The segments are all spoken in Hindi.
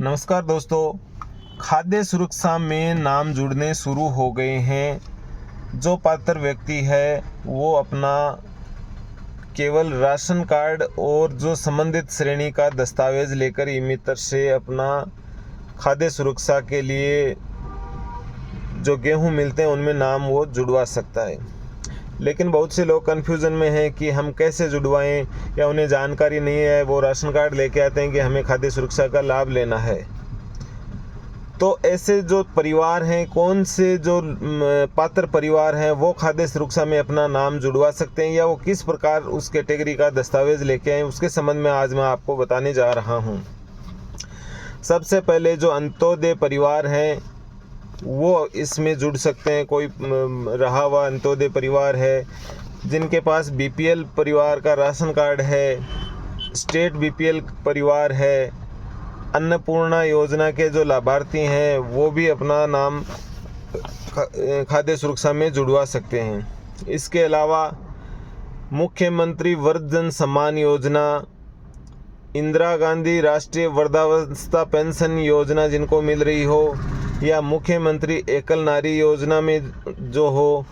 नमस्कार दोस्तों, खाद्य सुरक्षा में नाम जुड़ने शुरू हो गए हैं। जो पात्र व्यक्ति है वो अपना केवल राशन कार्ड और जो संबंधित श्रेणी का दस्तावेज लेकर ई-मित्र से अपना खाद्य सुरक्षा के लिए जो गेहूं मिलते हैं उनमें नाम वो जुड़वा सकता है। लेकिन बहुत से लोग कन्फ्यूज़न में हैं कि हम कैसे जुड़वाएं, या उन्हें जानकारी नहीं है। वो राशन कार्ड लेके आते हैं कि हमें खाद्य सुरक्षा का लाभ लेना है। तो ऐसे जो परिवार हैं, कौन से जो पात्र परिवार हैं वो खाद्य सुरक्षा में अपना नाम जुड़वा सकते हैं, या वो किस प्रकार उस कैटेगरी का दस्तावेज लेके आए, उसके संबंध में आज मैं आपको बताने जा रहा हूं। सबसे पहले जो अंत्योदय परिवार हैं वो इसमें जुड़ सकते हैं। कोई रहा हुआ अंत्योदय परिवार है जिनके पास बीपीएल परिवार का राशन कार्ड है, स्टेट बीपीएल परिवार है, अन्नपूर्णा योजना के जो लाभार्थी हैं वो भी अपना नाम खाद्य सुरक्षा में जुड़वा सकते हैं। इसके अलावा मुख्यमंत्री वृद्धजन सम्मान योजना, इंदिरा गांधी राष्ट्रीय वृद्धावस्था पेंशन योजना जिनको मिल रही हो, या मुख्यमंत्री एकल नारी योजना में जो हो,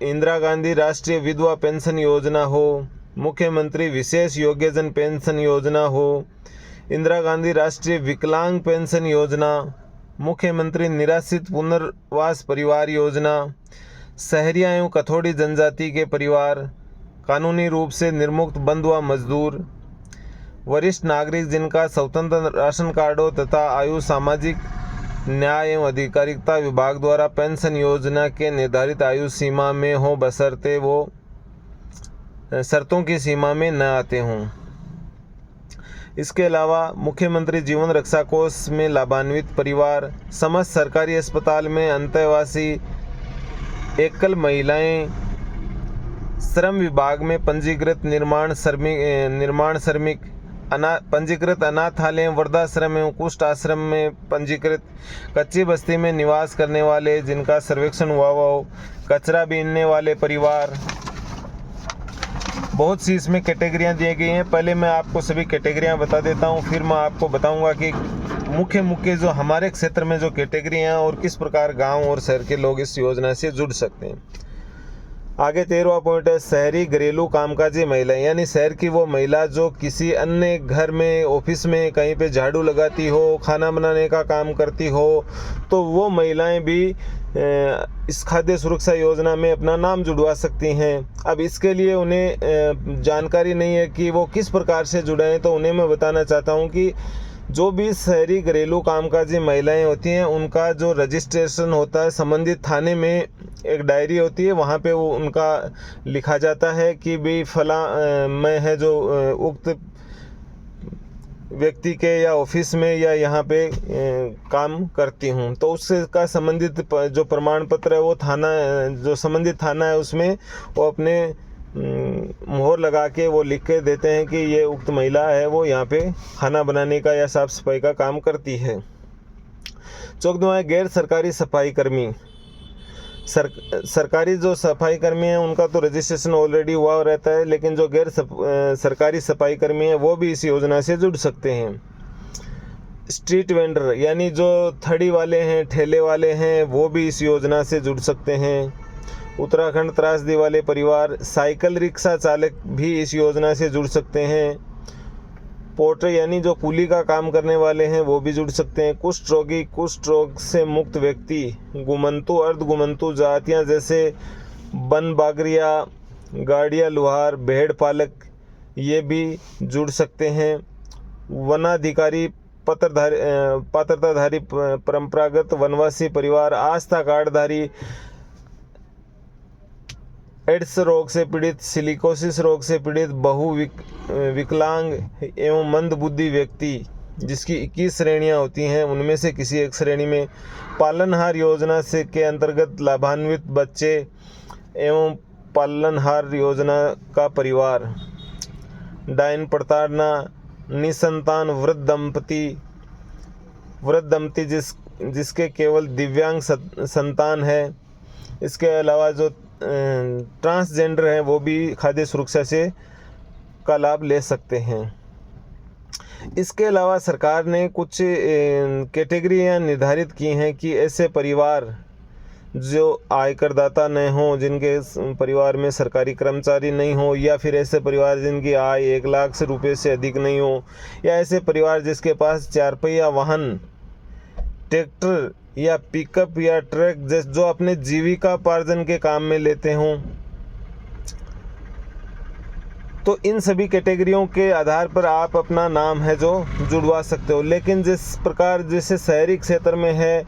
इंदिरा गांधी राष्ट्रीय विधवा पेंशन योजना हो, मुख्यमंत्री विशेष योग्यजन पेंशन योजना हो, इंदिरा गांधी राष्ट्रीय विकलांग पेंशन योजना, मुख्यमंत्री निराश्रित पुनर्वास परिवार योजना, शहरिया एवं कथोड़ी जनजाति के परिवार, कानूनी रूप से निर्मुक्त बंधुआ मजदूर, वरिष्ठ नागरिक जिनका स्वतंत्र राशन कार्ड हो तथा आयु सामाजिक न्याय एवं अधिकारिता विभाग द्वारा पेंशन योजना के निर्धारित आयु सीमा में हो, बशर्ते वो शर्तों की सीमा में न आते हों। इसके अलावा मुख्यमंत्री जीवन रक्षा कोष में लाभान्वित परिवार, समस्त सरकारी अस्पताल में अंतःवासी एकल महिलाएं, श्रम विभाग में पंजीकृत निर्माण श्रमिक, पंजीकृत अनाथालय, वृद्धाश्रम एवं कुष्ठ आश्रम में पंजीकृत, कच्ची बस्ती में निवास करने वाले जिनका सर्वेक्षण हुआ हो, कचरा बीनने वाले परिवार। बहुत सी इसमें कैटेगरियां दी गई हैं। पहले मैं आपको सभी कैटेगरियां बता देता हूं, फिर मैं आपको बताऊंगा कि मुख्य जो हमारे क्षेत्र में जो कैटेगरी हैं और किस प्रकार गांव और शहर के लोग इस योजना से जुड़ सकते हैं। आगे 13वां पॉइंट है शहरी घरेलू कामकाजी महिला, यानी शहर की वो महिला जो किसी अन्य घर में, ऑफिस में कहीं पे झाड़ू लगाती हो, खाना बनाने का काम करती हो, तो वो महिलाएं भी इस खाद्य सुरक्षा योजना में अपना नाम जुड़वा सकती हैं। अब इसके लिए उन्हें जानकारी नहीं है कि वो किस प्रकार से जुड़ाएं, तो उन्हें मैं बताना चाहता हूं कि जो भी शहरी घरेलू कामकाजी महिलाएं होती हैं उनका जो रजिस्ट्रेशन होता है संबंधित थाने में, एक डायरी होती है, वहाँ पे वो उनका लिखा जाता है कि भाई फला मैं है जो उक्त व्यक्ति के या ऑफिस में या यहाँ पे काम करती हूँ। तो उससे का संबंधित जो प्रमाण पत्र है वो थाना, जो संबंधित थाना है उसमें वो अपने मोहर लगा के वो लिख के देते हैं कि ये उक्त महिला है, वो यहाँ पे खाना बनाने का या साफ सफाई का काम करती है। 14वां है गैर सरकारी सफाई कर्मी। सरकारी जो सफाई कर्मी हैं उनका तो रजिस्ट्रेशन ऑलरेडी हुआ रहता है, लेकिन जो गैर सरकारी सफाई कर्मी हैं वो भी इस योजना से जुड़ सकते हैं। स्ट्रीट वेंडर, यानी जो थड़ी वाले हैं, ठेले वाले हैं, वो भी इस योजना से जुड़ सकते हैं। उत्तराखंड त्रासदी वाले परिवार, साइकिल रिक्शा चालक भी इस योजना से जुड़ सकते हैं। पोर्टर, यानी जो कूली का काम करने वाले हैं वो भी जुड़ सकते हैं। कुष्ठ रोगी, कुष्ठ रोग से मुक्त व्यक्ति, गुमंतु, अर्धगुमंतु जातियां जैसे बन बागरिया, गाड़िया लुहार, भेड़ पालक, ये भी जुड़ सकते हैं। वनाधिकारी, पात्रताधारी परंपरागत वनवासी परिवार, आस्था कार्डधारी, एड्स रोग से पीड़ित, सिलिकोसिस रोग से पीड़ित, विकलांग एवं मंदबुद्धि व्यक्ति, जिसकी 21 श्रेणियां होती हैं, उनमें से किसी एक श्रेणी में। पालनहार योजना से के अंतर्गत लाभान्वित बच्चे एवं पालनहार योजना का परिवार। डायन प्रताड़ना, निसंतान वृद्ध दंपति जिसके केवल दिव्यांग संतान है। इसके अलावा जो ट्रांसजेंडर हैं वो भी खाद्य सुरक्षा से का लाभ ले सकते हैं। इसके अलावा सरकार ने कुछ कैटेगरियाँ निर्धारित की हैं कि ऐसे परिवार जो आयकरदाता न हों, जिनके परिवार में सरकारी कर्मचारी नहीं हो, या फिर ऐसे परिवार जिनकी आय 1 लाख से रुपये से अधिक नहीं हो, या ऐसे परिवार जिसके पास 4 पहिया वाहन, ट्रैक्टर या पिकअप या ट्रक जो अपने जीविकापार्जन के काम में लेते हों, तो इन सभी कैटेगरियों के आधार पर आप अपना नाम है जो जुड़वा सकते हो। लेकिन जिस प्रकार जैसे शहरी क्षेत्र में है,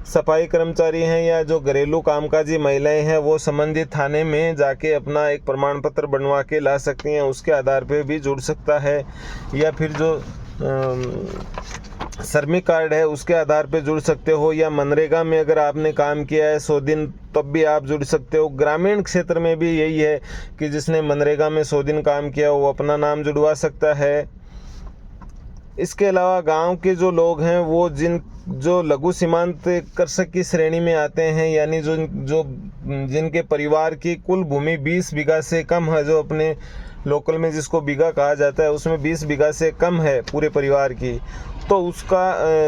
सफाई कर्मचारी हैं या जो घरेलू कामकाजी महिलाएं हैं, वो संबंधित थाने में जाके अपना एक प्रमाण पत्र बनवा के ला सकती हैं, उसके आधार पे भी जुड़ सकता है। या फिर जो श्रमिक कार्ड है उसके आधार पे जुड़ सकते हो, या मनरेगा में अगर आपने काम किया है 100 दिन तब भी आप जुड़ सकते हो। ग्रामीण क्षेत्र में भी यही है कि जिसने मनरेगा में 100 दिन काम किया वो अपना नाम जुड़वा सकता है। इसके अलावा गांव के जो लोग हैं वो जो लघु सीमांत कृषक की श्रेणी में आते हैं, यानी जिनके परिवार की कुल भूमि 20 बीघा से कम है, जो अपने लोकल में जिसको बीघा कहा जाता है उसमें 20 बीघा से कम है पूरे परिवार की, तो उसका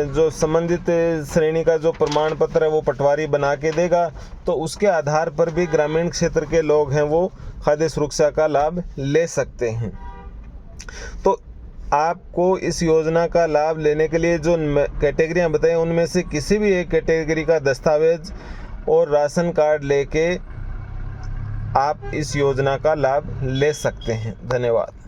जो संबंधित श्रेणी का जो प्रमाण पत्र है वो पटवारी बना के देगा। तो उसके आधार पर भी ग्रामीण क्षेत्र के लोग हैं वो खाद्य सुरक्षा का लाभ ले सकते हैं। तो आपको इस योजना का लाभ लेने के लिए जो कैटेगरियां बताई उनमें से किसी भी एक कैटेगरी का दस्तावेज और राशन कार्ड लेके आप इस योजना का लाभ ले सकते हैं। धन्यवाद।